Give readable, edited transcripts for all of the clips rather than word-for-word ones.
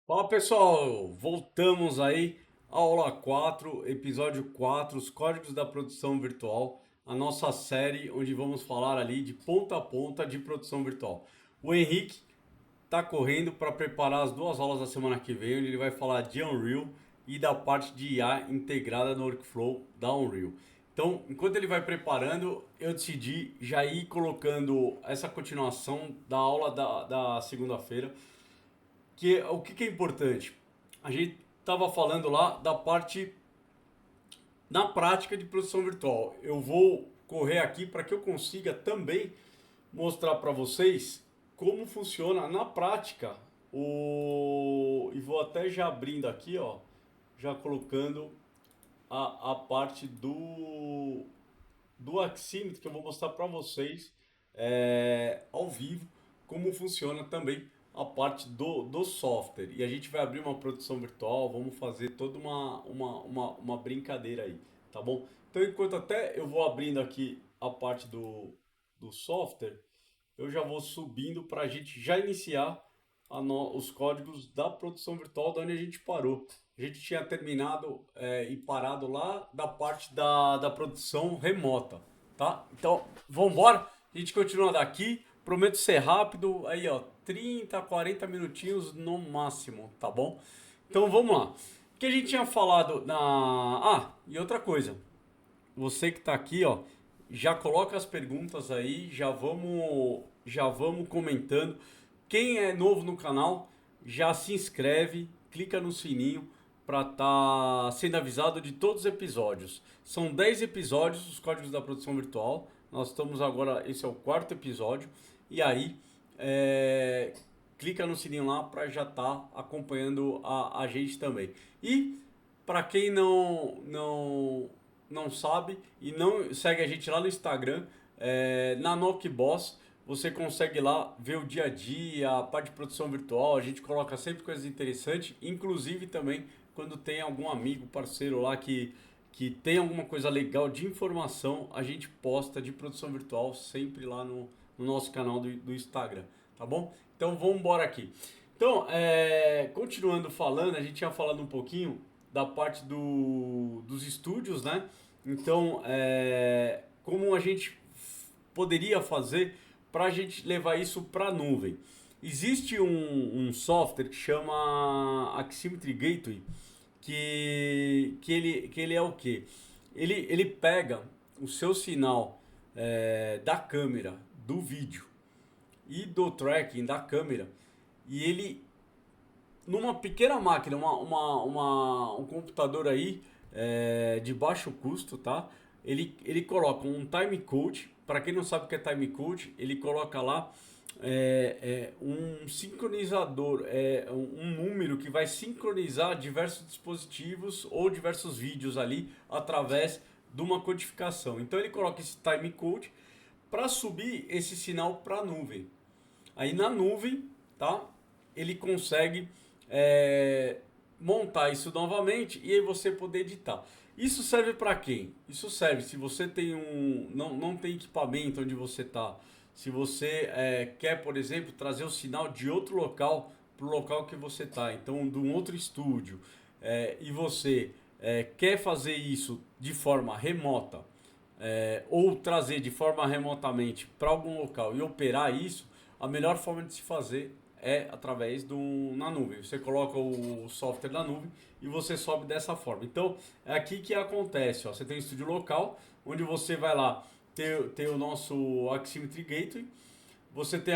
Fala pessoal, voltamos aí à aula 4, episódio 4, os códigos da produção virtual, a nossa série onde vamos falar ali de ponta a ponta de produção virtual. O Henrique está correndo para preparar as duas aulas da semana que vem, onde ele vai falar de Unreal e da parte de IA integrada no workflow da Unreal. Então, enquanto ele vai preparando, eu decidi já ir colocando essa continuação da aula da segunda-feira que o que é importante? A gente estava falando lá da parte na prática de produção virtual. Eu vou correr aqui para que eu consiga também mostrar para vocês como funciona na prática e vou até já abrindo aqui, ó, já colocando a parte do Aximet que eu vou mostrar para vocês ao vivo como funciona também a parte do software. E a gente vai abrir uma produção virtual, vamos fazer toda uma brincadeira aí, tá bom? Então, enquanto até eu vou abrindo aqui a parte do software, eu já vou subindo para a gente já iniciar os códigos da produção virtual da onde a gente parou. A gente tinha terminado e parado lá da parte da produção remota, tá? Então, vamos embora. A gente continua daqui. Prometo ser rápido. Aí, ó, 30, 40 minutinhos no máximo, tá bom? Então, vamos lá. O que a gente tinha falado na... Ah, e outra coisa. Você que tá aqui, ó, já coloca as perguntas aí, já vamos comentando. Quem é novo no canal, já se inscreve, clica no sininho para estar sendo avisado de todos os episódios. São 10 episódios dos Códigos da Produção Virtual. Nós estamos agora, esse é o quarto episódio. E aí, clica no sininho lá para já estar acompanhando a gente também. E para quem não sabe e não segue a gente lá no Instagram, na Nokia Boss, você consegue lá ver o dia a dia, a parte de produção virtual. A gente coloca sempre coisas interessantes, inclusive também quando tem algum amigo, parceiro lá que tem alguma coisa legal de informação, a gente posta de produção virtual sempre lá no nosso canal do Instagram, tá bom? Então vamos embora aqui. Então, continuando falando, a gente tinha falado um pouquinho da parte dos estúdios, né? Então, como a gente poderia fazer para a gente levar isso para a nuvem? Existe um software que chama Aximetry Gateway, que ele é o quê? Ele pega o seu sinal da câmera, do vídeo e do tracking da câmera e ele numa pequena máquina, um computador aí de baixo custo, tá? Ele coloca um timecode. Para quem não sabe o que é timecode, ele coloca lá um sincronizador, um número que vai sincronizar diversos dispositivos ou diversos vídeos ali através de uma codificação. Então ele coloca esse timecode para subir esse sinal para a nuvem. Aí na nuvem, tá? Ele consegue montar isso novamente e aí você poder editar. Isso serve para quem? Isso serve se você tem não tem equipamento onde você está. Se você quer, por exemplo, trazer o sinal de outro local para o local que você está, então de um outro estúdio, e você quer fazer isso de forma remota, ou trazer de forma remotamente para algum local e operar isso, a melhor forma de se fazer é através na nuvem. Você coloca o software na nuvem e você sobe dessa forma. Então, é aqui que acontece. Ó. Você tem um estúdio local, onde você vai lá ter o nosso Aximetry Gateway, você tem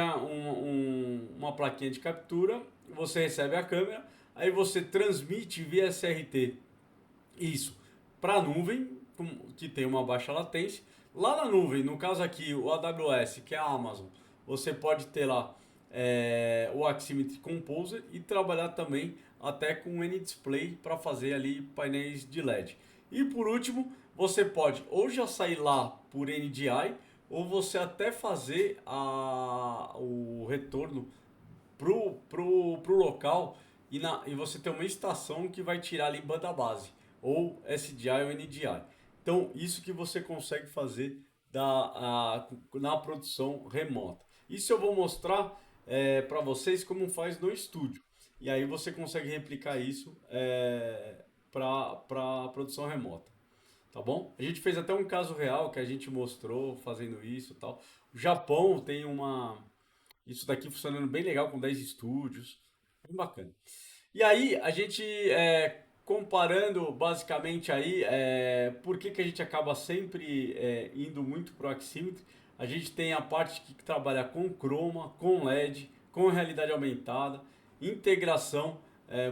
uma plaquinha de captura, você recebe a câmera, aí você transmite via SRT isso para a nuvem, que tem uma baixa latência. Lá na nuvem, no caso aqui, o AWS, que é a Amazon, você pode ter lá o Aximetry Composer e trabalhar também até com o N-Display para fazer ali painéis de LED. E por último, você pode ou já sair lá por NDI, ou você até fazer o retorno pro local e você tem uma estação que vai tirar ali banda base, ou SDI ou NDI. Então, isso que você consegue fazer na produção remota. Isso eu vou mostrar para vocês como faz no estúdio. e aí você consegue replicar isso para produção remota, tá bom? A gente fez até um caso real que a gente mostrou fazendo isso e tal. O Japão tem isso daqui funcionando bem legal com 10 estúdios, bem bacana. E aí, a gente comparando basicamente aí, por que que a gente acaba sempre indo muito pro Aximetry? A gente tem a parte que trabalha com chroma, com LED, com realidade aumentada, integração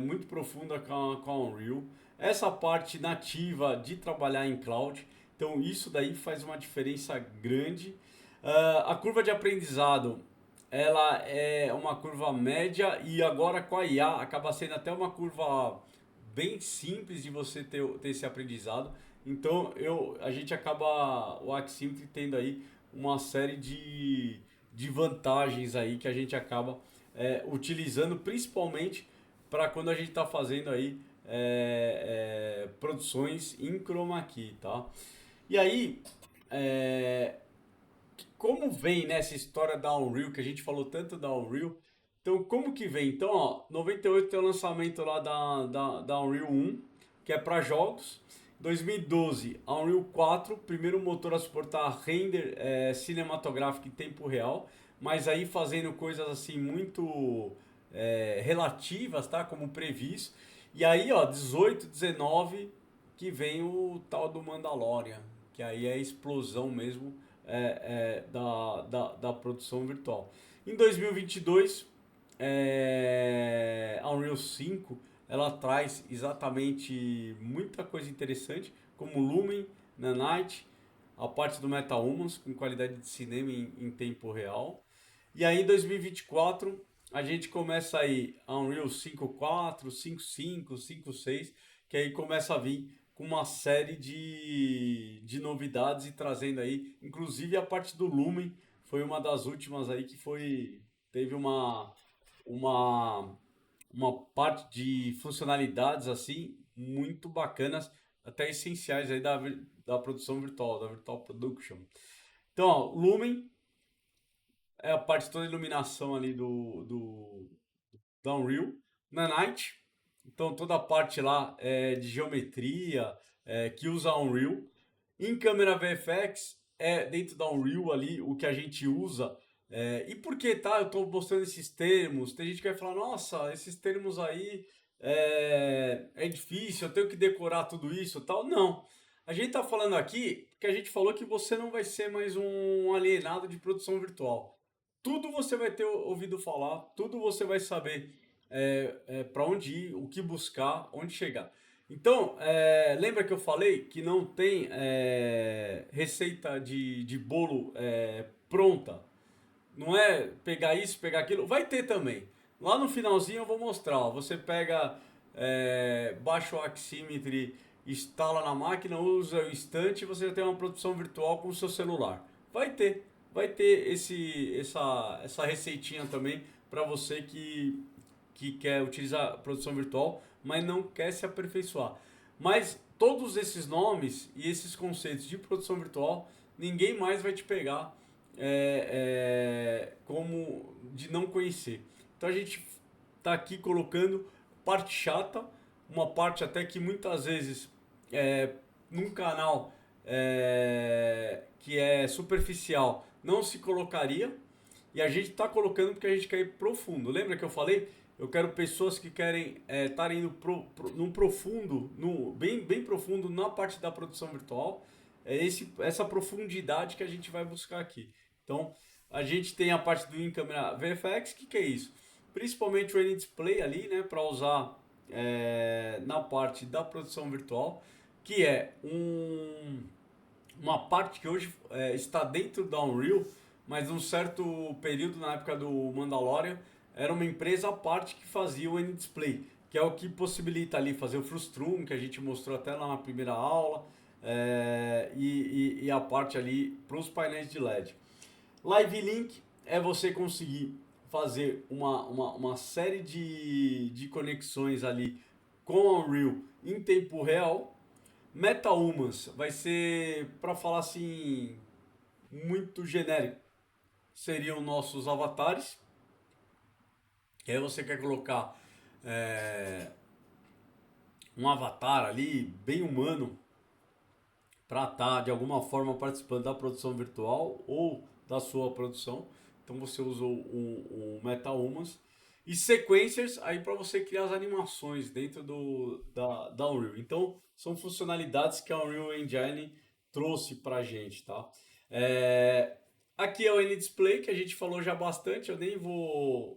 muito profunda com a Unreal. Essa parte nativa de trabalhar em cloud, então isso daí faz uma diferença grande. A curva de aprendizado ela é uma curva média e agora com a IA acaba sendo até uma curva bem simples de você ter esse aprendizado. Então a gente acaba o Aximetry tendo aí uma série de vantagens aí que a gente acaba utilizando principalmente para quando a gente está fazendo aí produções em chroma key, tá? E aí, é, como vem nessa história da Unreal, que a gente falou tanto da Unreal, então como que vem? Então, ó, 98 tem o lançamento lá da Unreal 1, que é para jogos. 2012, a Unreal 4, primeiro motor a suportar render cinematográfico em tempo real, mas aí fazendo coisas assim muito relativas, tá? Como previsto. E aí, ó, 18, 19, que vem o tal do Mandalorian, que aí é a explosão mesmo da produção virtual. Em 2022, a Unreal 5 ela traz exatamente muita coisa interessante, como Lumen, Nanite, a parte do MetaHumans com qualidade de cinema em tempo real. E aí em 2024 a gente começa aí a Unreal 5.4, 5.5, 5.6, que aí começa a vir com uma série de novidades e trazendo aí, inclusive a parte do Lumen foi uma das últimas aí que teve uma, uma parte de funcionalidades assim muito bacanas, até essenciais aí da produção virtual, da Virtual Production. Então, ó, Lumen é a parte toda de iluminação ali da Unreal. Nanite, então toda a parte lá de geometria que usa a Unreal. Em câmera VFX, dentro da Unreal ali o que a gente usa. E por que, tá? Eu estou mostrando esses termos. Tem gente que vai falar, nossa, esses termos aí é difícil, eu tenho que decorar tudo isso e tal. Não. A gente está falando aqui que a gente falou que você não vai ser mais um alienado de produção virtual. Tudo você vai ter ouvido falar, tudo você vai saber para onde ir, o que buscar, onde chegar. Então, lembra que eu falei que não tem receita de bolo pronta? Não é pegar isso, pegar aquilo. Vai ter também. Lá no finalzinho eu vou mostrar. Ó. Você pega, baixa o Aximetry, instala na máquina, usa o instante e você já tem uma produção virtual com o seu celular. Vai ter essa receitinha também para você que quer utilizar a produção virtual, mas não quer se aperfeiçoar. Mas todos esses nomes e esses conceitos de produção virtual, ninguém mais vai te pegar como de não conhecer. Então a gente está aqui colocando parte chata, uma parte até que muitas vezes num canal que é superficial não se colocaria, e a gente está colocando porque a gente quer ir profundo. Lembra que eu falei? Eu quero pessoas que querem estar indo num profundo, bem profundo na parte da produção virtual. Essa profundidade que a gente vai buscar aqui. Então, a gente tem a parte do in-camera VFX, que é isso? Principalmente o N-Display ali, né, para usar na parte da produção virtual, que é uma parte que hoje está dentro da Unreal, mas num certo período, na época do Mandalorian, era uma empresa à parte que fazia o N-Display, que é o que possibilita ali fazer o Frustum, que a gente mostrou até lá na primeira aula, e a parte ali para os painéis de LED. Live Link é você conseguir fazer uma série de conexões ali com a Unreal em tempo real. MetaHumans vai ser, para falar assim, muito genérico, seriam nossos avatares. E aí você quer colocar um avatar ali bem humano para estar de alguma forma participando da produção virtual ou da sua produção. Então você usou o MetaHumans e sequencers aí para você criar as animações dentro da Unreal. Então são funcionalidades que a Unreal Engine trouxe para a gente, tá? Aqui é o N-Display que a gente falou já bastante, eu nem vou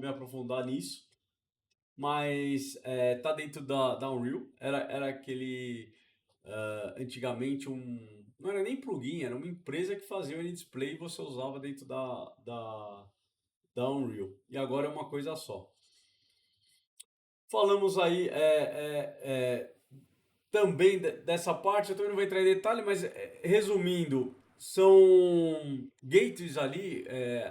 me aprofundar nisso, mas tá dentro da Unreal. Era aquele antigamente não era nem plugin, era uma empresa que fazia o N-Display e você usava dentro da Unreal. E agora é uma coisa só. Falamos aí também dessa parte, eu também não vou entrar em detalhe, mas resumindo, são gateways ali,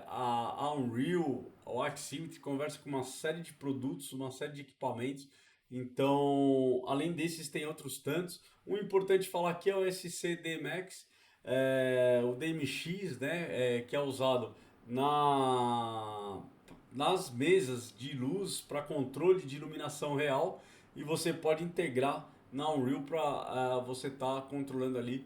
a Unreal, o Aximetry conversa com uma série de produtos, uma série de equipamentos. Então, além desses, tem outros tantos. O importante falar aqui é o SC DMX, o DMX, né, que é usado nas mesas de luz para controle de iluminação real e você pode integrar na Unreal para você estar controlando ali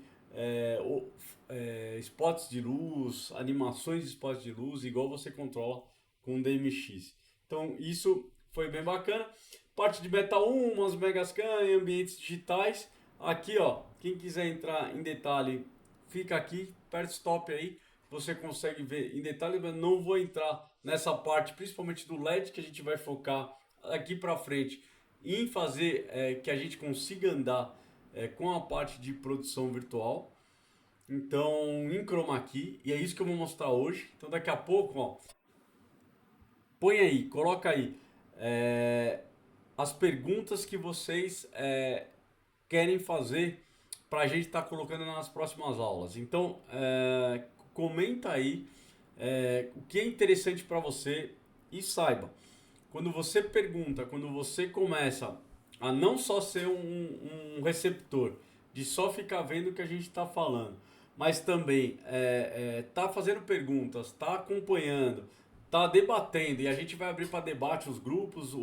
spots de luz, animações de spots de luz, igual você controla com o DMX. Então isso foi bem bacana. Parte de Beta 1, umas Megascan e ambientes digitais. Aqui, ó, quem quiser entrar em detalhe, fica aqui, aperta stop aí, você consegue ver em detalhe, mas não vou entrar nessa parte, principalmente do LED, que a gente vai focar aqui para frente em fazer que a gente consiga andar com a parte de produção virtual. Então, em chroma key, e é isso que eu vou mostrar hoje. Então, daqui a pouco, ó, põe aí, coloca aí as perguntas que vocês querem fazer para a gente estar colocando nas próximas aulas. Então, comenta aí o que é interessante para você e saiba, quando você pergunta, quando você começa a não só ser um receptor, de só ficar vendo o que a gente está falando, mas também tá fazendo perguntas, tá acompanhando, tá debatendo, e a gente vai abrir para debate os grupos.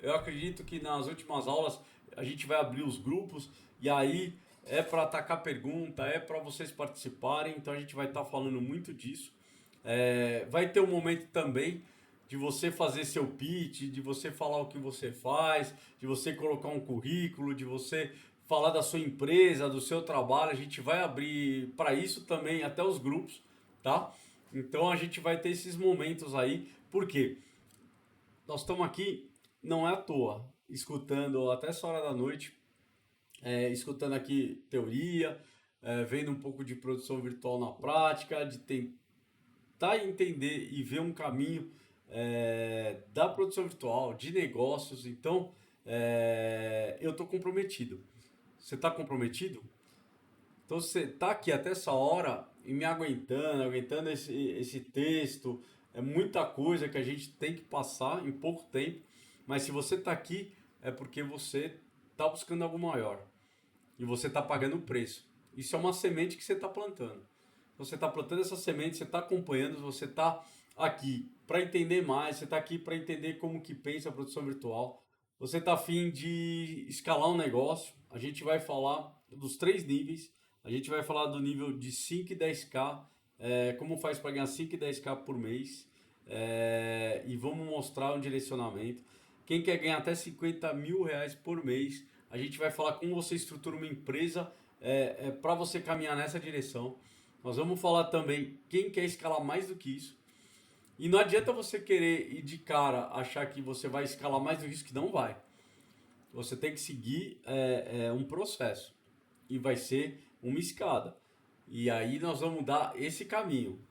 Eu acredito que nas últimas aulas a gente vai abrir os grupos, e aí é para atacar pergunta, é para vocês participarem, então a gente vai estar falando muito disso. Vai ter um momento também de você fazer seu pitch, de você falar o que você faz, de você colocar um currículo, de você falar da sua empresa, do seu trabalho. A gente vai abrir para isso também até os grupos, tá? Então a gente vai ter esses momentos aí, porque nós estamos aqui, não é à toa, escutando até essa hora da noite, escutando aqui teoria, vendo um pouco de produção virtual na prática, de tentar entender e ver um caminho da produção virtual, de negócios. Então, eu estou comprometido. Você está comprometido? Então, você está aqui até essa hora e me aguentando esse texto. É muita coisa que a gente tem que passar em pouco tempo. Mas se você está aqui, é porque você está buscando algo maior. E você está pagando o preço. Isso é uma semente que você está plantando. Você está plantando essa semente, você está acompanhando, você está aqui para entender mais, você está aqui para entender como que pensa a produção virtual. Você está afim de escalar um negócio. A gente vai falar dos três níveis. A gente vai falar do nível de 5 e 10k, como faz para ganhar 5 e 10k por mês. E vamos mostrar um direcionamento. Quem quer ganhar até 50 mil reais por mês, a gente vai falar como você estrutura uma empresa para você caminhar nessa direção. Nós vamos falar também quem quer escalar mais do que isso. E não adianta você querer ir de cara achar que você vai escalar mais do que isso, que não vai. Você tem que seguir um processo. E vai ser uma escada. E aí nós vamos dar esse caminho.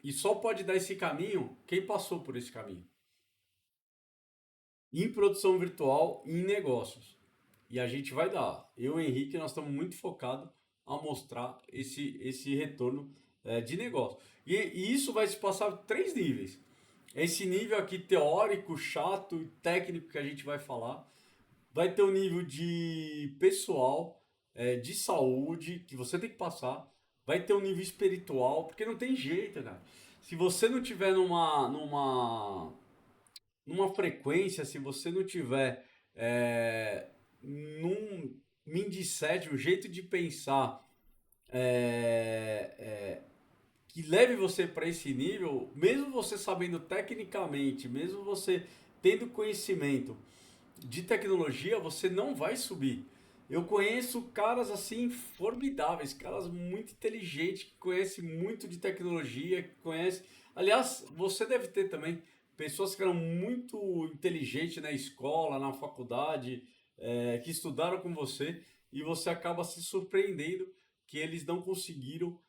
E só pode dar esse caminho quem passou por esse caminho. Em produção virtual e em negócios. E a gente vai dar. Eu e o Henrique, nós estamos muito focados a mostrar esse retorno de negócio. E isso vai se passar por três níveis. Esse nível aqui teórico, chato e técnico que a gente vai falar. Vai ter o nível de pessoal, de saúde, que você tem que passar. Vai ter o nível espiritual, porque não tem jeito, cara. Se você não tiver numa numa frequência, se você não tiver num mindset, um jeito de pensar que leve você para esse nível, mesmo você sabendo tecnicamente, mesmo você tendo conhecimento de tecnologia, você não vai subir. Eu conheço caras assim formidáveis, caras muito inteligentes, que conhecem muito de tecnologia, que conhecem. Aliás, você deve ter também pessoas que eram muito inteligentes na escola, na faculdade, que estudaram com você e você acaba se surpreendendo que eles não conseguiram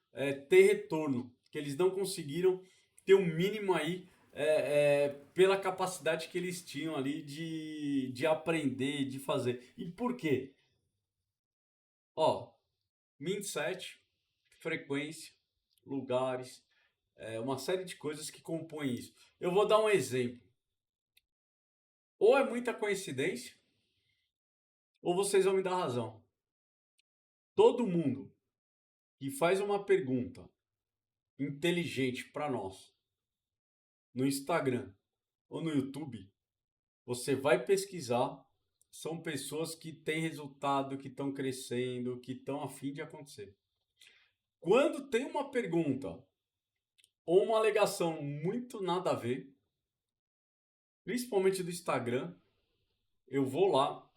ter retorno, que eles não conseguiram ter um mínimo aí pela capacidade que eles tinham ali de aprender, de fazer. E por quê? Ó, mindset, frequência, lugares, uma série de coisas que compõem isso. Eu vou dar um exemplo. Ou é muita coincidência, ou vocês vão me dar razão. Todo mundo que faz uma pergunta inteligente para nós no Instagram ou no YouTube, você vai pesquisar, são pessoas que têm resultado, que estão crescendo, que estão a fim de acontecer. Quando tem uma pergunta ou uma alegação muito nada a ver, principalmente do Instagram, eu vou lá,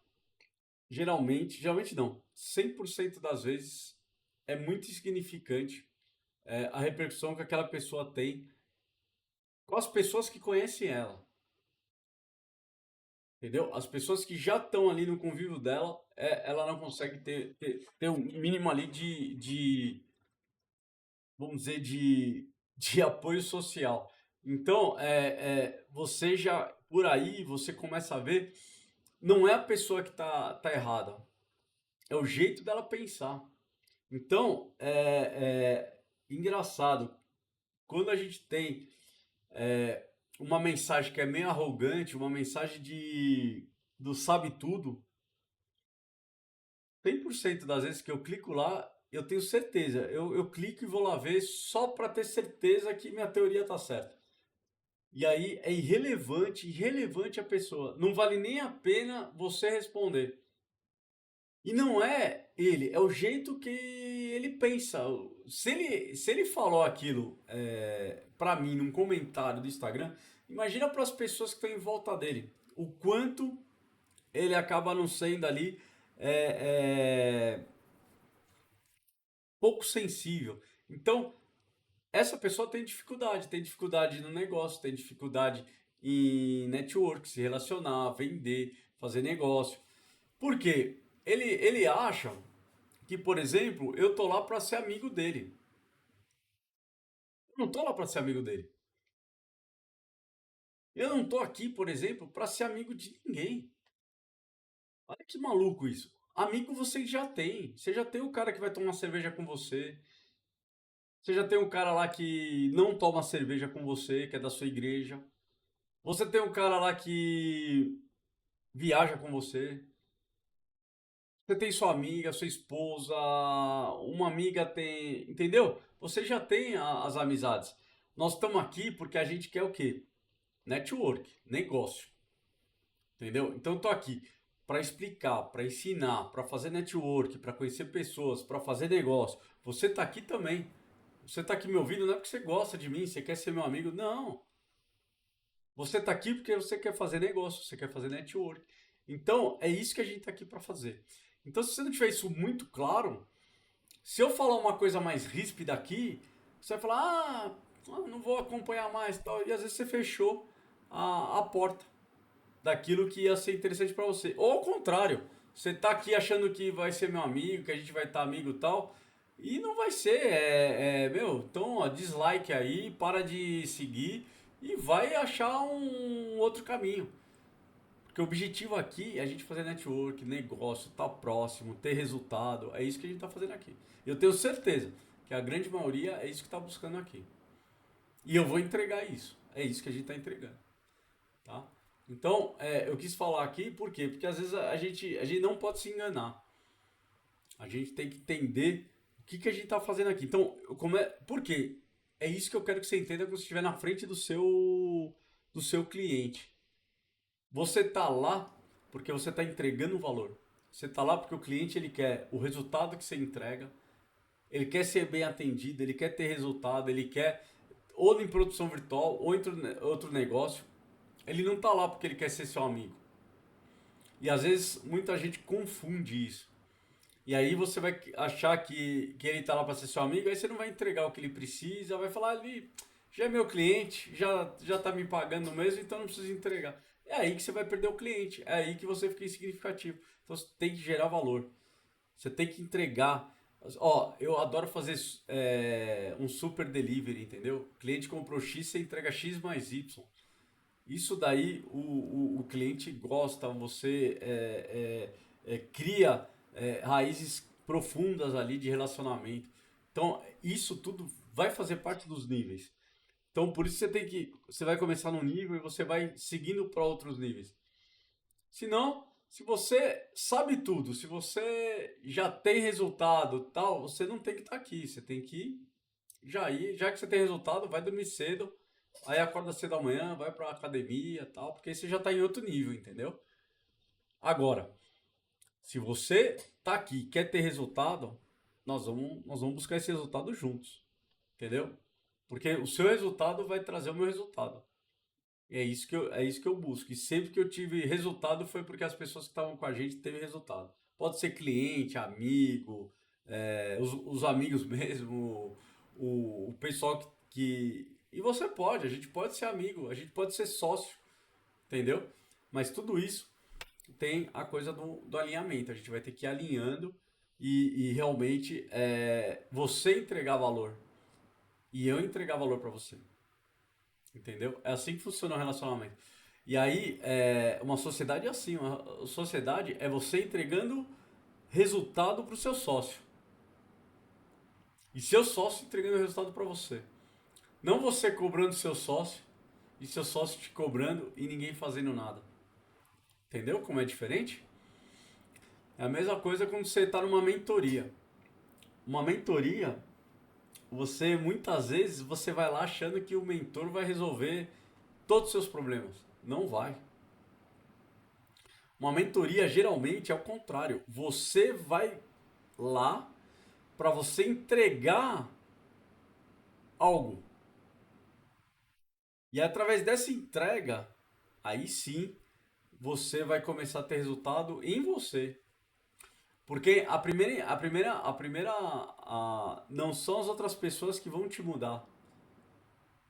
geralmente não, 100% das vezes é muito insignificante a repercussão que aquela pessoa tem com as pessoas que conhecem ela. Entendeu? As pessoas que já estão ali no convívio dela, ela não consegue ter um mínimo ali vamos dizer, de apoio social. Então, você já, por aí, você começa a ver, não é a pessoa que tá errada, é o jeito dela pensar. Então, engraçado, quando a gente tem uma mensagem que é meio arrogante, uma mensagem do sabe tudo, 100% das vezes que eu clico lá, eu tenho certeza. Eu clico e vou lá ver só para ter certeza que minha teoria tá certa. E aí é irrelevante a pessoa. Não vale nem a pena você responder. E não é ele, é o jeito que ele pensa. Se ele falou aquilo para mim num comentário do Instagram, imagina para as pessoas que estão em volta dele. O quanto ele acaba não sendo ali é, é, pouco sensível. Então, essa pessoa tem dificuldade no negócio, tem dificuldade em network, se relacionar, vender, fazer negócio. Por quê? Ele acha que, por exemplo, eu tô lá para ser amigo dele. Eu não tô lá para ser amigo dele. Eu não tô aqui, por exemplo, para ser amigo de ninguém. Olha que maluco isso. Amigo você já tem. Você já tem o cara que vai tomar cerveja com você. Você já tem um cara lá que não toma cerveja com você, que é da sua igreja. Você tem um cara lá que viaja com você. Você tem sua amiga, sua esposa, uma amiga tem. Entendeu? Você já tem as amizades. Nós estamos aqui porque a gente quer o quê? Network, negócio. Entendeu? Então eu tô aqui para explicar, para ensinar, para fazer network, para conhecer pessoas, para fazer negócio. Você tá aqui também. Você tá aqui me ouvindo não é porque você gosta de mim, você quer ser meu amigo. Não. Você tá aqui porque você quer fazer negócio, você quer fazer network. Então, é isso que a gente tá aqui para fazer. Então, se você não tiver isso muito claro, se eu falar uma coisa mais ríspida aqui, você vai falar, não vou acompanhar mais, tal. E às vezes você fechou a porta daquilo que ia ser interessante para você. Ou ao contrário, você tá aqui achando que vai ser meu amigo, que a gente vai estar amigo e tal, e não vai ser. Meu, então, ó, dislike aí, para de seguir e vai achar um outro caminho. Porque o objetivo aqui é a gente fazer network, negócio, estar próximo, ter resultado. É isso que a gente está fazendo aqui. Eu tenho certeza que a grande maioria é isso que está buscando aqui. E eu vou entregar isso. É isso que a gente está entregando. Tá? Então, eu quis falar aqui por quê? Porque às vezes a gente não pode se enganar. A gente tem que entender o que a gente está fazendo aqui. Então, por quê? É isso que eu quero que você entenda quando você estiver na frente do seu cliente. Você tá lá porque você está entregando valor. Você tá lá porque o cliente ele quer o resultado que você entrega, ele quer ser bem atendido, ele quer ter resultado, ele quer ou em produção virtual ou em outro negócio. Ele não tá lá porque ele quer ser seu amigo. E às vezes muita gente confunde isso. E aí você vai achar que ele tá lá para ser seu amigo, aí você não vai entregar o que ele precisa, vai falar ali, já é meu cliente, já tá me pagando mesmo, então não precisa entregar. É aí que você vai perder o cliente, é aí que você fica insignificativo. Então você tem que gerar valor, você tem que entregar. Ó, eu adoro fazer um super delivery, entendeu? O cliente comprou X, você entrega X mais Y. Isso daí o cliente gosta, você cria raízes profundas ali de relacionamento. Então, isso tudo vai fazer parte dos níveis. Então, por isso você vai começar num nível e você vai seguindo para outros níveis. Se não, se você sabe tudo, se você já tem resultado, tal, você não tem que estar aqui, você tem que já que você tem resultado, vai dormir cedo, aí acorda cedo da manhã, vai pra academia, tal, porque aí você já tá em outro nível, entendeu? Agora, se você tá aqui, e quer ter resultado, nós vamos buscar esse resultado juntos, entendeu? Porque o seu resultado vai trazer o meu resultado. E é isso que eu busco. E sempre que eu tive resultado foi porque as pessoas que estavam com a gente teve resultado. Pode ser cliente, amigo, os amigos mesmo, o pessoal E você pode, a gente pode ser amigo, a gente pode ser sócio, entendeu? Mas tudo isso tem a coisa do alinhamento. A gente vai ter que ir alinhando e realmente você entregar valor e eu entregar valor para você. Entendeu? É assim que funciona o relacionamento. E aí, uma sociedade é assim. Uma sociedade é você entregando resultado para o seu sócio. E seu sócio entregando resultado para você. Não você cobrando seu sócio e seu sócio te cobrando e ninguém fazendo nada. Entendeu como é diferente? É a mesma coisa quando você está numa mentoria. Uma mentoria, você muitas vezes você vai lá achando que o mentor vai resolver todos os seus problemas. Não vai. Uma mentoria geralmente é o contrário. Você vai lá para você entregar algo. E através dessa entrega, aí sim você vai começar a ter resultado em você. Porque não são as outras pessoas que vão te mudar.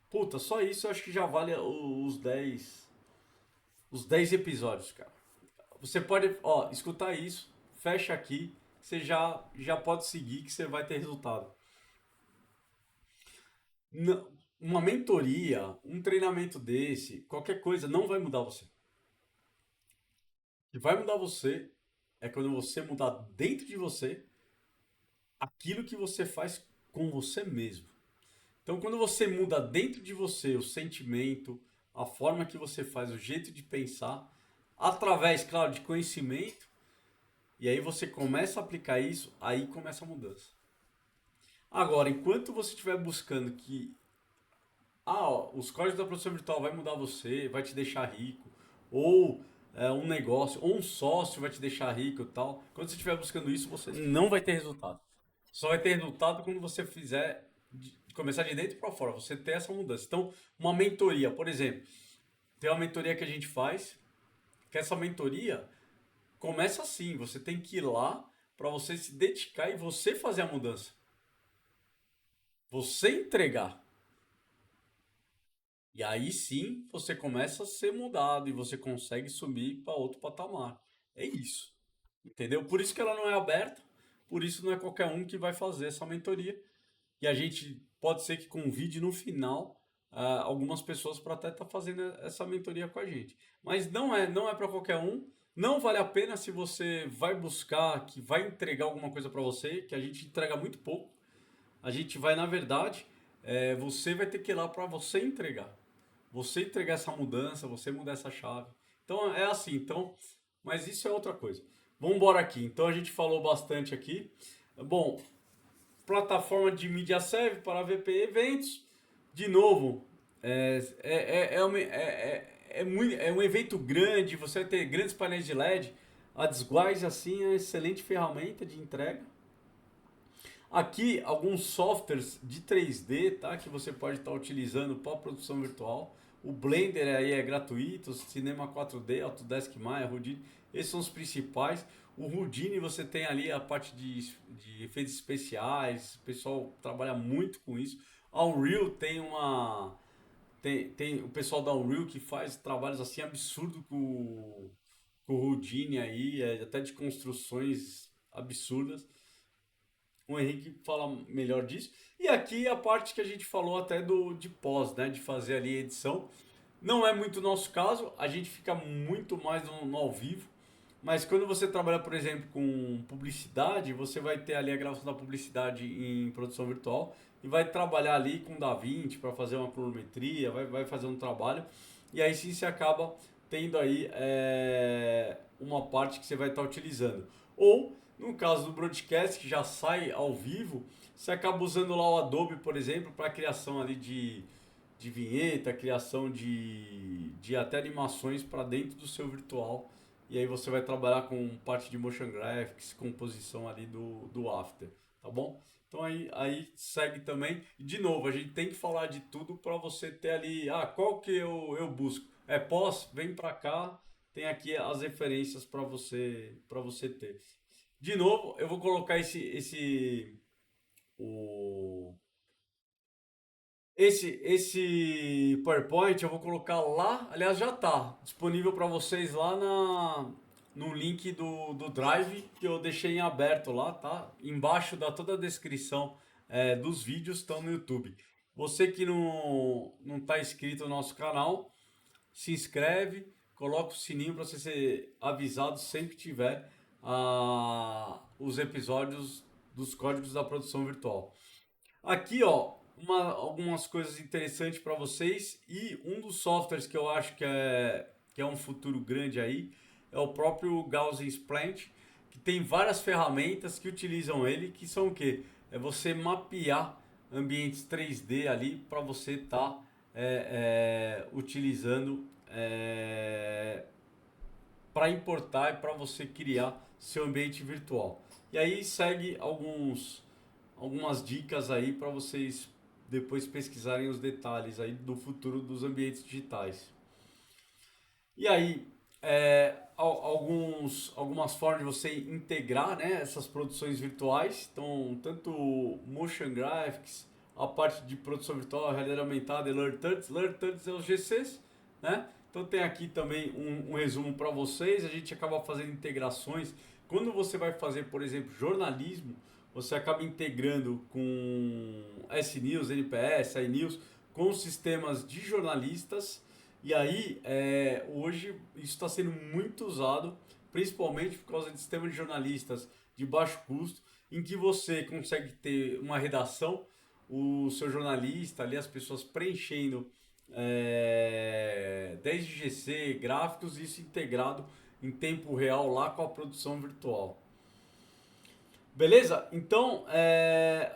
Puta, só isso eu acho que já vale os dez episódios, cara. Você pode, ó, escutar isso, fecha aqui, você já pode seguir que você vai ter resultado. Uma mentoria, um treinamento desse, qualquer coisa, não vai mudar você. O que vai mudar você é quando você mudar dentro de você aquilo que você faz com você mesmo. Então, quando você muda dentro de você o sentimento, a forma que você faz, o jeito de pensar, através, claro, de conhecimento, e aí você começa a aplicar isso, aí começa a mudança. Agora, enquanto você estiver buscando que ó, os códigos da produção virtual vai mudar você, vai te deixar rico, ou um negócio, ou um sócio vai te deixar rico e tal. Quando você estiver buscando isso, você não vai ter resultado. Só vai ter resultado quando você começar de dentro para fora, você ter essa mudança. Então, uma mentoria, por exemplo, tem uma mentoria que a gente faz, que essa mentoria começa assim, você tem que ir lá para você se dedicar e você fazer a mudança. Você entregar. E aí sim você começa a ser mudado e você consegue subir para outro patamar. É isso. Entendeu? Por isso que ela não é aberta, por isso não é qualquer um que vai fazer essa mentoria. E a gente pode ser que convide no final algumas pessoas para até estar fazendo essa mentoria com a gente. Mas não é para qualquer um. Não vale a pena se você vai buscar, que vai entregar alguma coisa para você, que a gente entrega muito pouco. A gente vai, na verdade, você vai ter que ir lá para você entregar. Você entregar essa mudança, você mudar essa chave. Então é assim, mas isso é outra coisa. Vamos embora aqui. Então a gente falou bastante aqui. Bom, plataforma de mídia serve para VP eventos. De novo, é um evento grande, você vai ter grandes painéis de LED. A Desguise, assim, é uma excelente ferramenta de entrega. Aqui, alguns softwares de 3D, tá? Que você pode estar utilizando para produção virtual. O Blender aí é gratuito, o Cinema 4D, Autodesk Maya, Houdini, esses são os principais. O Houdini você tem ali a parte de efeitos especiais, o pessoal trabalha muito com isso. A Unreal tem uma tem o pessoal da Unreal que faz trabalhos assim absurdos com o Houdini aí, até de construções absurdas. O Henrique fala melhor disso. E aqui a parte que a gente falou até de pós, né? De fazer ali a edição. Não é muito o nosso caso, a gente fica muito mais no ao vivo. Mas quando você trabalha, por exemplo, com publicidade, você vai ter ali a gravação da publicidade em produção virtual e vai trabalhar ali com DaVinci para fazer uma colorimetria, vai fazer um trabalho. E aí sim você acaba tendo aí uma parte que você vai estar utilizando. Ou, no caso do broadcast, que já sai ao vivo, você acaba usando lá o Adobe, por exemplo, para a criação ali de vinheta, criação de até animações para dentro do seu virtual. E aí você vai trabalhar com parte de motion graphics, composição ali do After, tá bom? Então aí segue também. E de novo, a gente tem que falar de tudo para você ter ali, qual que eu busco? É pós, vem para cá, tem aqui as referências para você ter. De novo, eu vou colocar o esse PowerPoint eu vou colocar lá, aliás já está disponível para vocês lá no link do Drive que eu deixei em aberto lá, tá? Embaixo dá toda a descrição dos vídeos estão no YouTube. Você que não está inscrito no nosso canal, se inscreve, coloca o sininho para você ser avisado sempre que tiver os episódios dos códigos da produção virtual. Aqui, ó, algumas coisas interessantes para vocês e um dos softwares que eu acho que é um futuro grande aí é o próprio Gaussian Splant, que tem várias ferramentas que utilizam ele, que são o quê? É você mapear ambientes 3D ali para você estar utilizando para importar e para você criar seu ambiente virtual. E aí segue algumas dicas aí para vocês depois pesquisarem os detalhes aí do futuro dos ambientes digitais. E aí, algumas formas de você integrar, né, essas produções virtuais. Então, tanto motion graphics, a parte de produção virtual, realidade aumentada e LearnTuts. LearnTuts é os GCs, né? Então tem aqui também um resumo para vocês. A gente acaba fazendo integrações. Quando você vai fazer, por exemplo, jornalismo, você acaba integrando com S-News, NPS, iNews, com sistemas de jornalistas e aí, hoje, isso está sendo muito usado, principalmente por causa de sistemas de jornalistas de baixo custo, em que você consegue ter uma redação, o seu jornalista ali, as pessoas preenchendo 10 de GC, gráficos, isso integrado em tempo real lá com a produção virtual. Beleza? Então,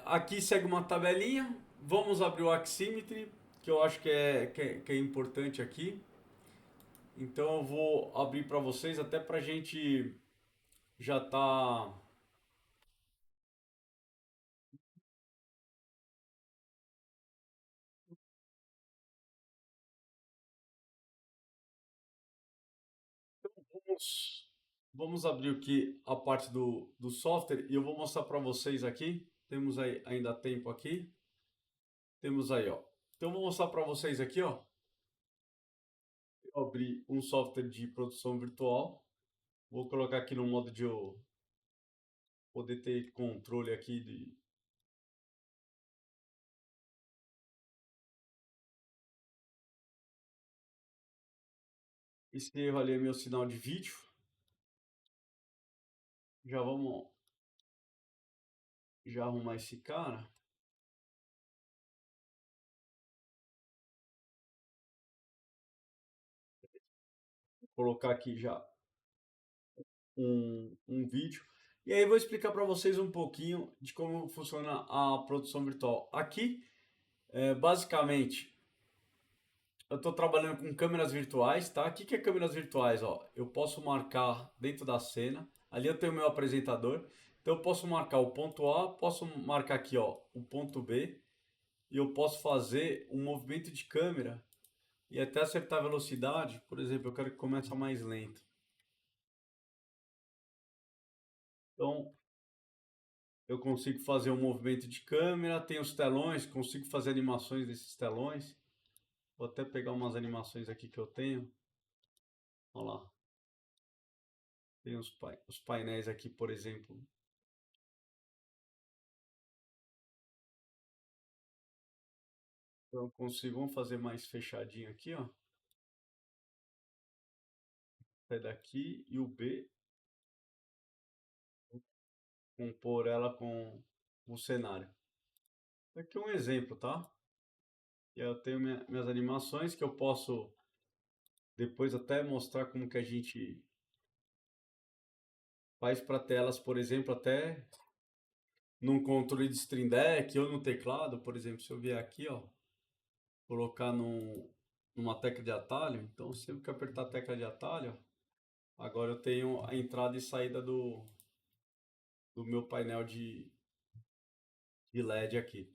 aqui segue uma tabelinha. Vamos abrir o Aximetry, que eu acho que é importante aqui. Então eu vou abrir para vocês até para a gente já tá. Vamos abrir aqui a parte do software e eu vou mostrar para vocês aqui. Temos aí ainda tempo aqui. Temos aí, ó. Então eu vou mostrar para vocês aqui, ó. Eu abri um software de produção virtual. Vou colocar aqui no modo de eu poder ter controle aqui de. Escrevo ali meu sinal de vídeo. Já vamos já arrumar esse cara. Vou colocar aqui já um vídeo. E aí eu vou explicar para vocês um pouquinho de como funciona a produção virtual. Aqui, basicamente, eu estou trabalhando com câmeras virtuais, tá? O que que é câmeras virtuais? Ó, eu posso marcar dentro da cena. Ali eu tenho o meu apresentador. Então eu posso marcar o ponto A, posso marcar aqui, ó, o ponto B. E eu posso fazer um movimento de câmera e até acertar a velocidade. Por exemplo, eu quero que comece mais lento. Então eu consigo fazer um movimento de câmera, tem os telões, consigo fazer animações desses telões. Vou até pegar umas animações aqui que eu tenho. Olha lá. Tem os painéis aqui, por exemplo. Então eu consigo, vamos fazer mais fechadinho aqui, ó. Sai daqui e o B, compor ela com o cenário. Aqui é um exemplo, tá? E eu tenho minhas animações que eu posso depois até mostrar como que a gente faz para telas, por exemplo, até num controle de Stream Deck ou no teclado, por exemplo, se eu vier aqui, ó, colocar numa tecla de atalho, então sempre que eu apertar a tecla de atalho, agora eu tenho a entrada e saída do meu painel de LED aqui.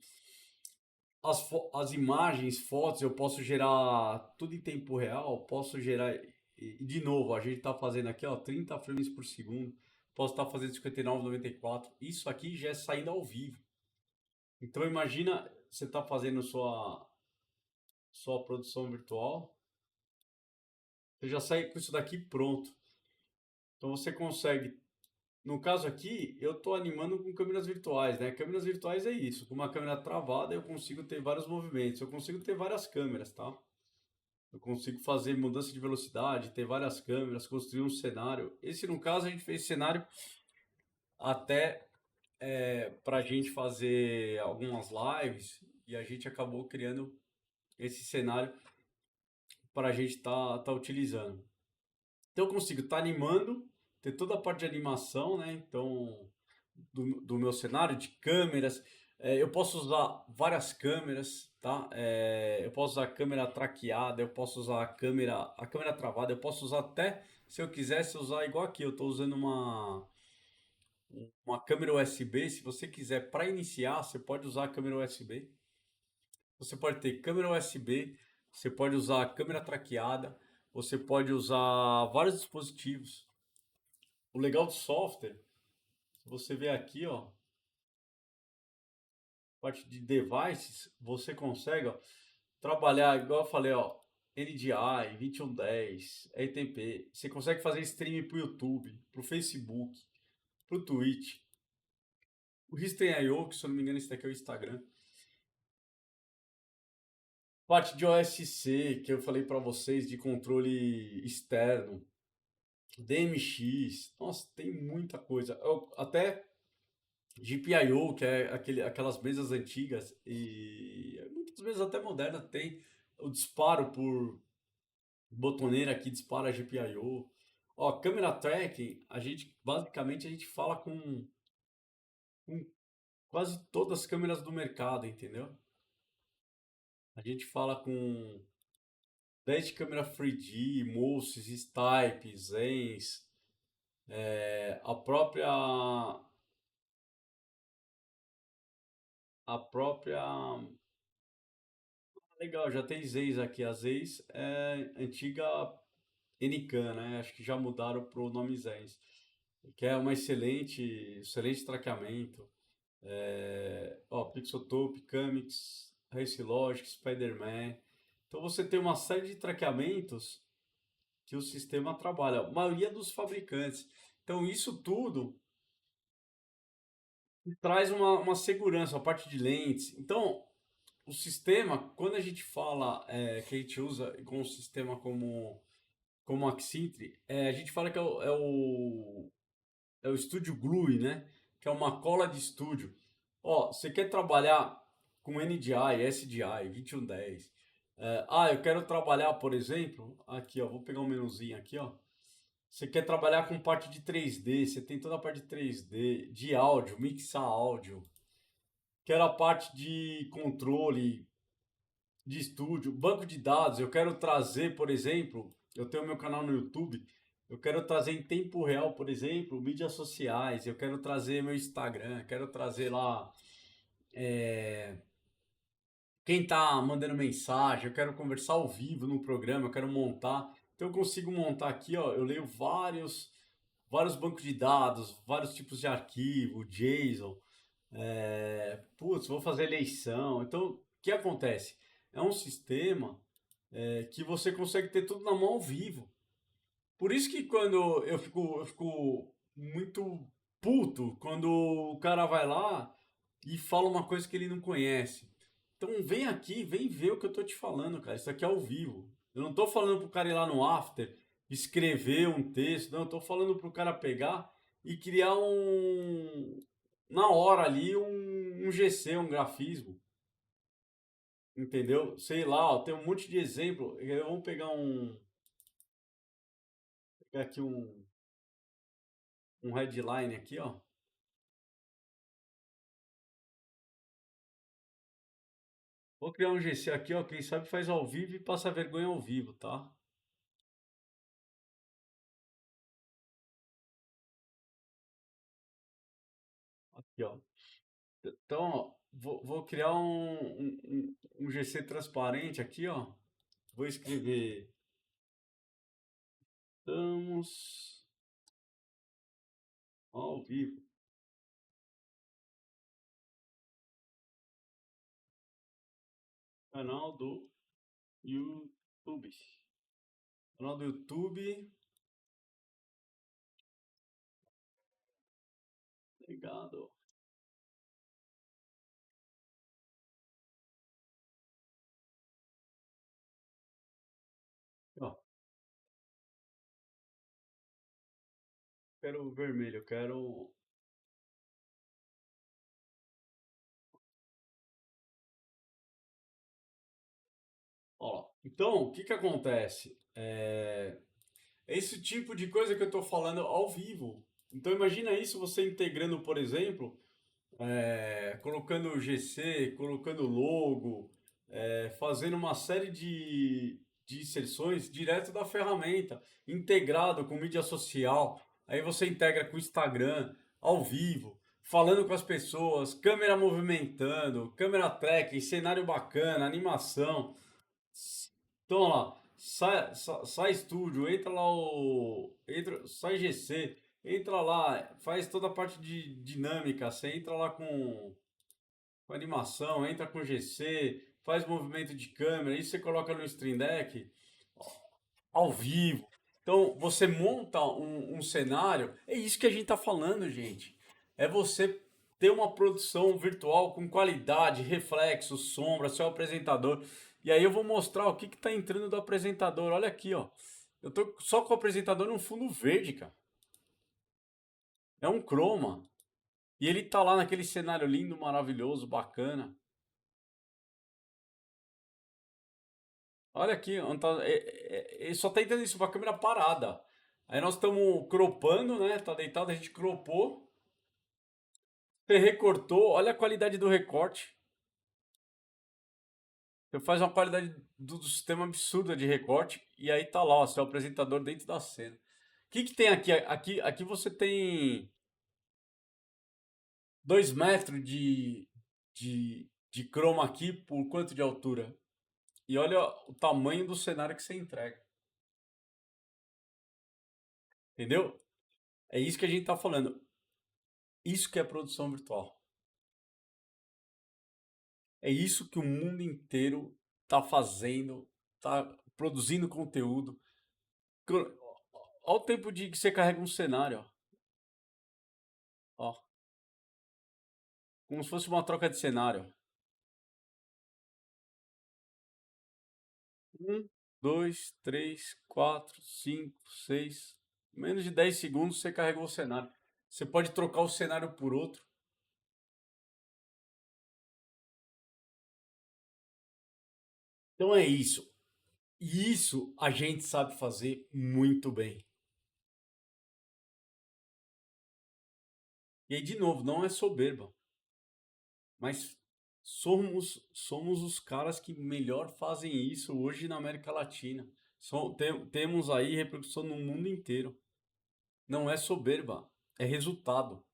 As imagens, fotos, eu posso gerar tudo em tempo real, posso gerar. E de novo, a gente está fazendo aqui, ó, 30 frames por segundo. Posso estar fazendo 59,94. Isso aqui já é saindo ao vivo. Então imagina você está fazendo sua produção virtual, você já sai com isso daqui pronto. Então você consegue. No caso aqui, eu estou animando com câmeras virtuais, né? Câmeras virtuais é isso. Com uma câmera travada, eu consigo ter vários movimentos. Eu consigo ter várias câmeras, tá? Eu consigo fazer mudança de velocidade, ter várias câmeras, construir um cenário. Esse, no caso, a gente fez cenário até para a gente fazer algumas lives e a gente acabou criando esse cenário para a gente tá utilizando. Então eu consigo estar animando, ter toda a parte de animação, né? Então, do meu cenário, de câmeras. Eu posso usar várias câmeras, tá? Eu posso usar a câmera traqueada, eu posso usar a câmera travada, eu posso usar até, se eu quisesse usar igual aqui, eu estou usando uma câmera USB. Se você quiser, para iniciar, você pode usar a câmera USB. Você pode ter câmera USB, você pode usar a câmera traqueada, você pode usar vários dispositivos. O legal do software, se você ver aqui, ó, parte de devices, você consegue, ó, trabalhar, igual eu falei, ó, NDI, 2110, RTP. Você consegue fazer streaming pro YouTube, pro Facebook, pro Twitch. O History.io, que se eu não me engano, esse daqui é o Instagram. Parte de OSC, que eu falei para vocês, de controle externo. DMX. Nossa, tem muita coisa. Até GPIO, que é aquelas mesas antigas, e muitas mesas até modernas tem o disparo por botoneira que dispara GPIO. Ó, câmera tracking, basicamente a gente fala com quase todas as câmeras do mercado, entendeu? A gente fala com desde câmera 3D, Moses, Stipe, Zens, a própria legal, já tem Zens aqui. A Zens é antiga Anycam, né? Acho que já mudaram pro nome Zens, que é uma excelente traqueamento. Ó, Pixeltope, Camix, Race Logic, Spider-Man. Então você tem uma série de traqueamentos que o sistema trabalha, a maioria dos fabricantes. Então isso tudo traz uma segurança, a parte de lentes. Então o sistema, quando a gente fala que a gente usa com um sistema como o Axintri, a gente fala que é o Studio Glue, né? Que é uma cola de estúdio. Ó, você quer trabalhar com NDI, SDI, 2110. Eu quero trabalhar, por exemplo, aqui, ó, vou pegar um menuzinho aqui, ó. Você quer trabalhar com parte de 3D, você tem toda a parte de 3D, de áudio, mixar áudio. Quero a parte de controle de estúdio, banco de dados. Eu quero trazer, por exemplo, eu tenho meu canal no YouTube. Eu quero trazer em tempo real, por exemplo, mídias sociais. Eu quero trazer meu Instagram. Quero trazer lá quem tá mandando mensagem. Eu quero conversar ao vivo no programa. Eu quero montar. Então eu consigo montar aqui, ó. Eu leio vários bancos de dados, vários tipos de arquivo, JSON. Putz, vou fazer eleição. Então, o que acontece? É um sistema que você consegue ter tudo na mão ao vivo. Por isso que quando eu fico muito puto quando o cara vai lá e fala uma coisa que ele não conhece. Então vem aqui, vem ver o que eu tô te falando, cara. Isso aqui é ao vivo. Eu não tô falando pro cara ir lá no After, escrever um texto, não, eu tô falando pro cara pegar e criar na hora ali um GC, um grafismo. Entendeu? Sei lá, ó, tem um monte de exemplo. Vamos pegar aqui um headline aqui, ó. Vou criar um GC aqui, ó. Quem sabe faz ao vivo e passa vergonha ao vivo, tá? Aqui, ó. Então, ó, vou criar um GC transparente aqui, ó. Vou escrever. Estamos ao vivo. Canal do YouTube. Canal do YouTube. Ligado. Ó, quero vermelho, quero. Ó, então, o que que acontece? É esse tipo de coisa que eu estou falando ao vivo. Então imagina isso você integrando, por exemplo, colocando o GC, colocando logo, fazendo uma série de inserções direto da ferramenta, integrado com mídia social. Aí você integra com o Instagram, ao vivo, falando com as pessoas, câmera movimentando, câmera tracking, cenário bacana, animação. Então, ó lá, sai estúdio, entra lá sai GC, entra lá, faz toda a parte de dinâmica, você entra lá com animação, entra com GC, faz movimento de câmera, isso você coloca no Stream Deck, ao vivo. Então, você monta um cenário, é isso que a gente tá falando, gente. É você ter uma produção virtual com qualidade, reflexo, sombra, seu apresentador. E aí eu vou mostrar o que que tá entrando do apresentador. Olha aqui, ó. Eu tô só com o apresentador no fundo verde, cara. É um chroma. E ele tá lá naquele cenário lindo, maravilhoso, bacana. Olha aqui, onde tá, ele só tá entrando isso pra câmera parada. Aí nós estamos cropando, né? Tá deitado, a gente cropou. Você recortou, olha a qualidade do recorte. Você faz uma qualidade do sistema absurda de recorte e aí tá lá, ó, seu apresentador dentro da cena. O que que tem aqui? Aqui você tem 2 metros de chroma aqui por quanto de altura? E olha o tamanho do cenário que você entrega. Entendeu? É isso que a gente tá falando. Isso que é produção virtual. É isso que o mundo inteiro tá fazendo, tá produzindo conteúdo. Olha o tempo de que você carrega um cenário, ó. Como se fosse uma troca de cenário. Um, dois, três, quatro, cinco, seis. Menos de 10 segundos você carregou o cenário. Você pode trocar o cenário por outro. Então é isso. E isso a gente sabe fazer muito bem. E aí, de novo, não é soberba, mas somos os caras que melhor fazem isso hoje na América Latina. Temos aí repercussão no mundo inteiro. Não é soberba, é resultado.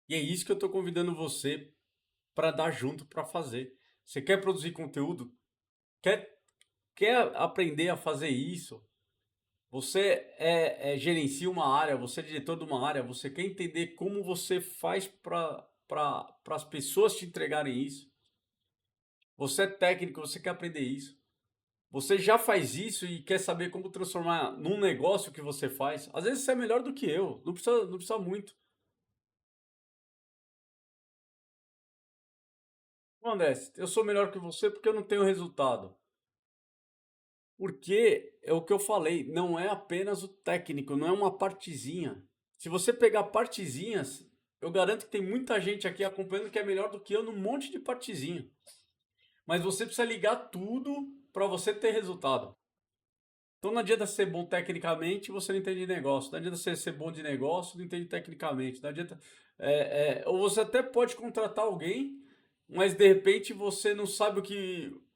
E é isso que eu estou convidando você para dar junto para fazer. Você quer produzir conteúdo? Quer aprender a fazer isso? Você gerencia uma área, você é diretor de uma área, você quer entender como você faz para as pessoas te entregarem isso? Você é técnico, você quer aprender isso? Você já faz isso e quer saber como transformar num negócio que você faz? Às vezes você é melhor do que eu, não precisa muito. André, eu sou melhor que você porque eu não tenho resultado. Porque é o que eu falei, não é apenas o técnico, não é uma partezinha. Se você pegar partezinhas, eu garanto que tem muita gente aqui acompanhando que é melhor do que eu num monte de partezinha. Mas você precisa ligar tudo para você ter resultado. Então não adianta ser bom tecnicamente e você não entende de negócio. Não adianta você ser bom de negócio e não entende tecnicamente. Não adianta. Ou você até pode contratar alguém, mas de repente você não sabe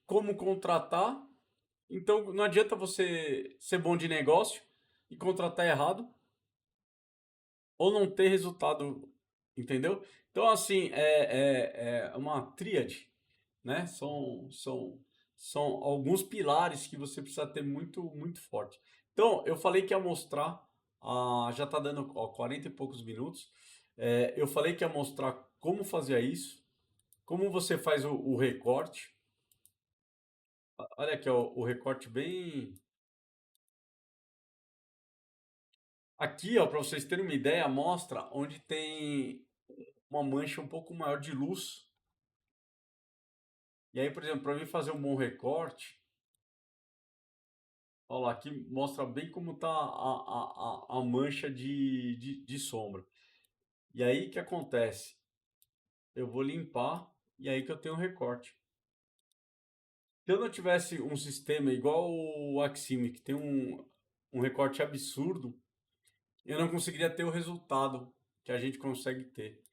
como contratar. Então não adianta você ser bom de negócio e contratar errado ou não ter resultado, entendeu? Então assim é uma tríade, né? São alguns pilares que você precisa ter muito forte. Então eu falei que ia mostrar, já está dando 40 e poucos minutos. Eu falei que ia mostrar como fazer isso, como você faz o recorte. Olha aqui, ó, o recorte bem. Aqui, ó, para vocês terem uma ideia, mostra onde tem uma mancha um pouco maior de luz. E aí, por exemplo, para mim fazer um bom recorte, olha lá, aqui mostra bem como tá a mancha de sombra. E aí, o que acontece? Eu vou limpar e aí que eu tenho um recorte. Se eu não tivesse um sistema igual o Axime, que tem um recorte absurdo, eu não conseguiria ter o resultado que a gente consegue ter.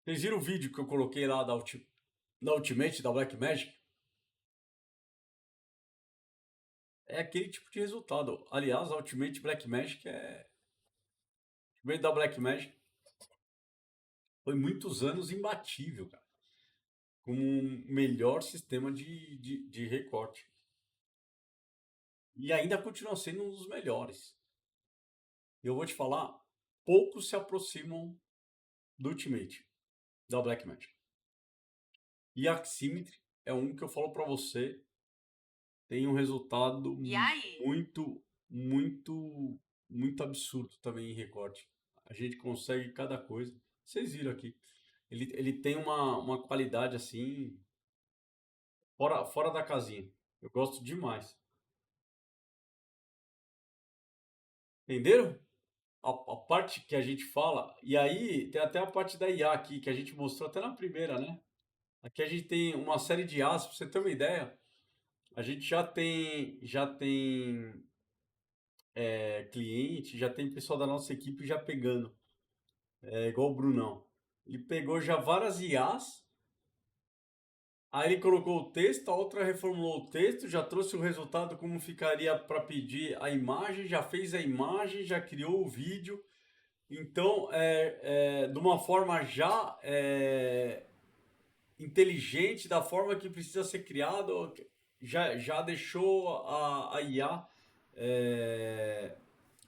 Vocês viram o vídeo que eu coloquei lá da Ultimate, da Blackmagic? É aquele tipo de resultado. Aliás, a Ultimate Blackmagic veio da Blackmagic. Foi muitos anos imbatível, cara. Como um melhor sistema de recorte. E ainda continua sendo um dos melhores. Eu vou te falar, poucos se aproximam do Ultimate, da Blackmagic. E a Aximetry é um que eu falo para você, tem um resultado E aí? muito absurdo também em recorte. A gente consegue cada coisa. Vocês viram aqui. Ele tem uma qualidade assim, fora da casinha. Eu gosto demais. Entenderam? A parte que a gente fala, e aí tem até a parte da IA aqui, que a gente mostrou até na primeira, né? Aqui a gente tem uma série de IAs, pra você ter uma ideia, a gente já tem cliente, já tem pessoal da nossa equipe já pegando. É igual o Brunão. Ele pegou já várias IAs, aí ele colocou o texto, a outra reformulou o texto, já trouxe o resultado como ficaria para pedir a imagem, já fez a imagem, já criou o vídeo. Então, de uma forma já inteligente, da forma que precisa ser criado, já deixou a IA,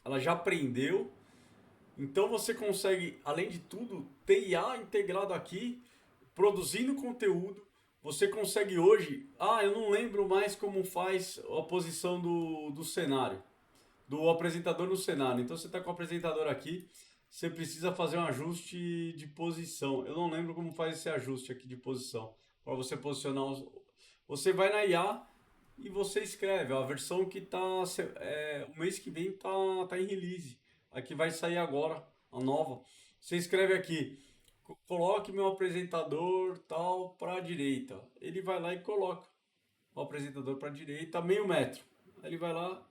ela já aprendeu. Então você consegue, além de tudo, ter IA integrado aqui, produzindo conteúdo. Você consegue hoje, eu não lembro mais como faz a posição do cenário, do apresentador no cenário. Então você está com o apresentador aqui, você precisa fazer um ajuste de posição. Eu não lembro como faz esse ajuste aqui de posição. Para você posicionar os. Você vai na IA e você escreve. A versão que tá. O mês que vem tá em release. Aqui vai sair agora, a nova. Você escreve aqui. Coloque meu apresentador tal para a direita. Ele vai lá e coloca o apresentador para a direita, meio metro. Aí ele vai lá,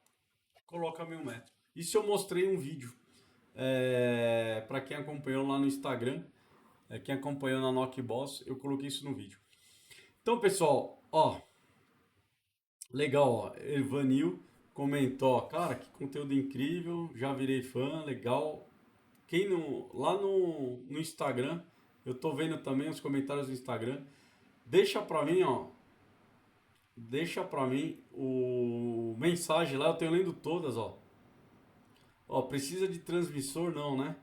coloca meio metro. Isso eu mostrei um vídeo para quem acompanhou lá no Instagram. Quem acompanhou na Knock Boss, eu coloquei isso no vídeo. Então, pessoal, ó, legal, ó, Evanil comentou, ó, cara, que conteúdo incrível, já virei fã, legal. Quem no, lá no Instagram, eu tô vendo também os comentários do Instagram. Deixa pra mim, ó. Deixa pra mim o mensagem lá, eu tenho lendo todas, ó. Ó, precisa de transmissor não, né?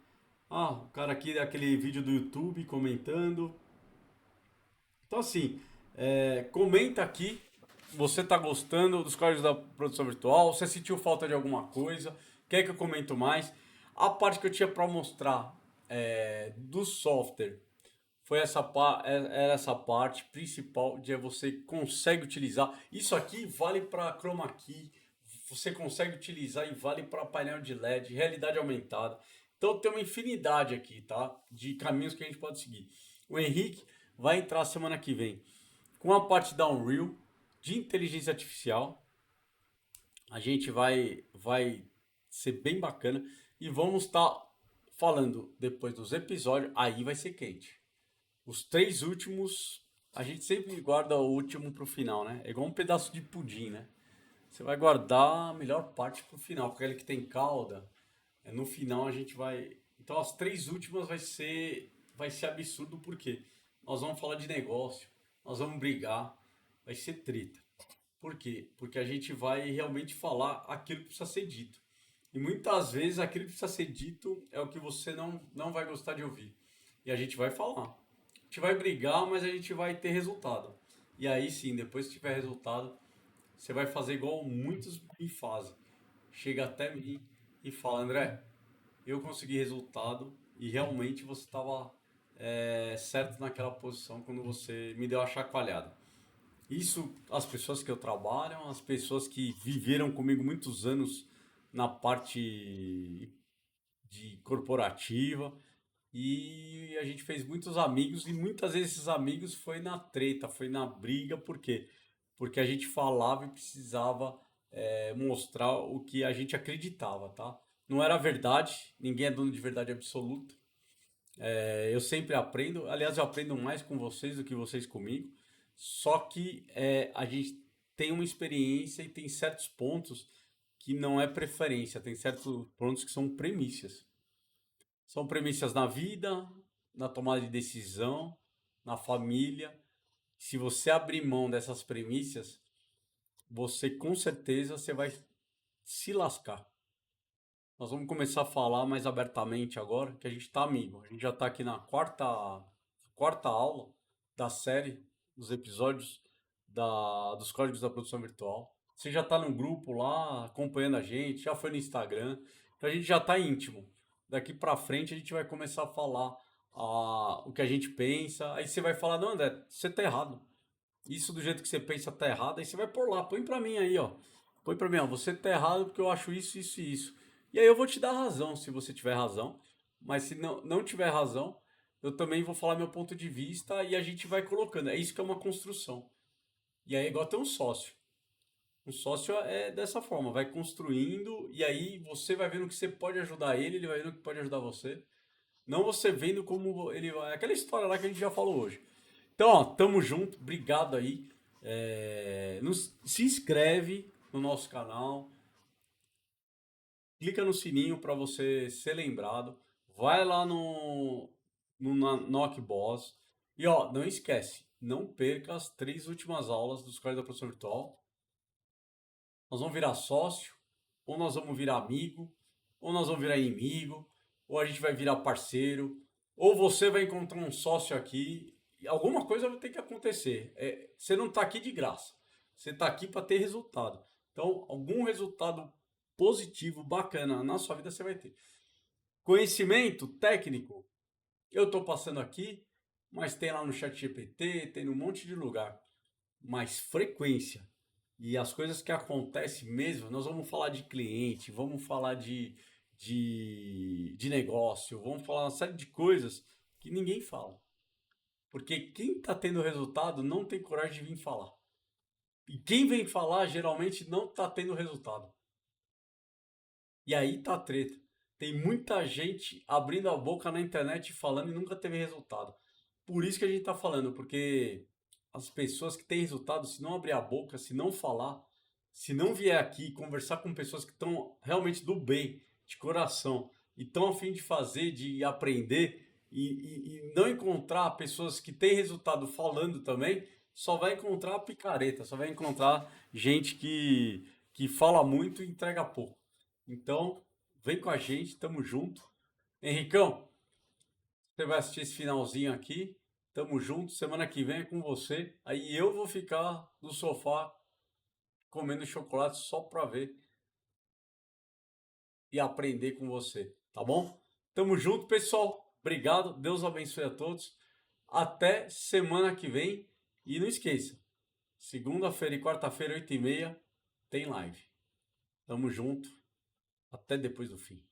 Ah, o cara aqui daquele vídeo do YouTube comentando. Então assim, comenta aqui. Você tá gostando dos códigos da produção virtual? Você sentiu falta de alguma coisa? Quer que eu comento mais? A parte que eu tinha para mostrar do software foi era essa parte principal de você consegue utilizar. Isso aqui vale para chroma key, você consegue utilizar e vale para painel de LED, realidade aumentada. Então tem uma infinidade aqui, tá? De caminhos que a gente pode seguir. O Henrique vai entrar semana que vem com a parte da Unreal, de inteligência artificial. A gente vai ser bem bacana e vamos estar falando depois dos episódios, aí vai ser quente. Os 3 últimos, a gente sempre guarda o último pro final, né? É igual um pedaço de pudim, né? Você vai guardar a melhor parte pro final, porque aquele que tem calda, no final a gente vai. Então as 3 últimas vai ser absurdo porque nós vamos falar de negócio, nós vamos brigar, vai ser treta. Por quê? Porque a gente vai realmente falar aquilo que precisa ser dito. E muitas vezes aquilo que precisa ser dito é o que você não vai gostar de ouvir. E a gente vai falar. A gente vai brigar, mas a gente vai ter resultado. E aí sim, depois que tiver resultado, você vai fazer igual muitos me fazem. Chega até mim e fala, André, eu consegui resultado e realmente você estava certo naquela posição quando você me deu a chacoalhada. Isso, as pessoas que eu trabalho, as pessoas que viveram comigo muitos anos na parte de corporativa e a gente fez muitos amigos e muitas vezes esses amigos foi na treta, foi na briga, por quê? Porque a gente falava e precisava mostrar o que a gente acreditava, tá? Não era verdade, ninguém é dono de verdade absoluta. Eu sempre aprendo, aliás, eu aprendo mais com vocês do que vocês comigo. Só que a gente tem uma experiência e tem certos pontos que não é preferência, tem certos pontos que são premissas. São premissas na vida, na tomada de decisão, na família. Se você abrir mão dessas premissas, você com certeza você vai se lascar. Nós vamos começar a falar mais abertamente agora, que a gente está amigo. A gente já está aqui na quarta aula da série, dos episódios dos códigos da produção virtual. Você já está no grupo lá, acompanhando a gente, já foi no Instagram. Então a gente já está íntimo. Daqui para frente a gente vai começar a falar o que a gente pensa. Aí você vai falar, não, André, você tá errado. Isso do jeito que você pensa tá errado. Aí você vai por lá, põe para mim aí, ó. Põe para mim, ó, você tá errado porque eu acho isso, isso e isso. E aí eu vou te dar razão se você tiver razão. Mas se não tiver razão, eu também vou falar meu ponto de vista e a gente vai colocando. É isso que é uma construção. E aí é igual ter um sócio. Um sócio é dessa forma, vai construindo e aí você vai vendo que você pode ajudar ele, ele vai vendo que pode ajudar você. Não você vendo como ele vai. Aquela história lá que a gente já falou hoje. Então, ó, tamo junto, obrigado aí. Se inscreve no nosso canal, clica no sininho para você ser lembrado. Vai lá no Knock Boss. E ó, não esquece, não perca as 3 últimas aulas dos Códigos da Produção Virtual. Nós vamos virar sócio, ou nós vamos virar amigo, ou nós vamos virar inimigo, ou a gente vai virar parceiro, ou você vai encontrar um sócio aqui. E alguma coisa vai ter que acontecer. Você não está aqui de graça. Você está aqui para ter resultado. Então, algum resultado positivo, bacana na sua vida você vai ter. Conhecimento técnico, eu estou passando aqui, mas tem lá no chat GPT, tem num monte de lugar. Mas frequência e as coisas que acontecem mesmo, nós vamos falar de cliente, vamos falar de negócio, vamos falar uma série de coisas que ninguém fala. Porque quem está tendo resultado não tem coragem de vir falar. E quem vem falar geralmente não está tendo resultado. E aí tá a treta. Tem muita gente abrindo a boca na internet falando e nunca teve resultado. Por isso que a gente está falando, porque as pessoas que têm resultado, se não abrir a boca, se não falar, se não vier aqui conversar com pessoas que estão realmente do bem, de coração, e estão a fim de fazer, de aprender, e não encontrar pessoas que têm resultado falando também, só vai encontrar picareta, só vai encontrar gente que fala muito e entrega pouco. Então, vem com a gente, tamo junto. Henricão, você vai assistir esse finalzinho aqui. Tamo junto. Semana que vem é com você. Aí eu vou ficar no sofá comendo chocolate só pra ver e aprender com você, tá bom? Tamo junto, pessoal. Obrigado. Deus abençoe a todos. Até semana que vem. E não esqueça, segunda-feira e quarta-feira, 8h30, tem live. Tamo junto. Até depois do fim.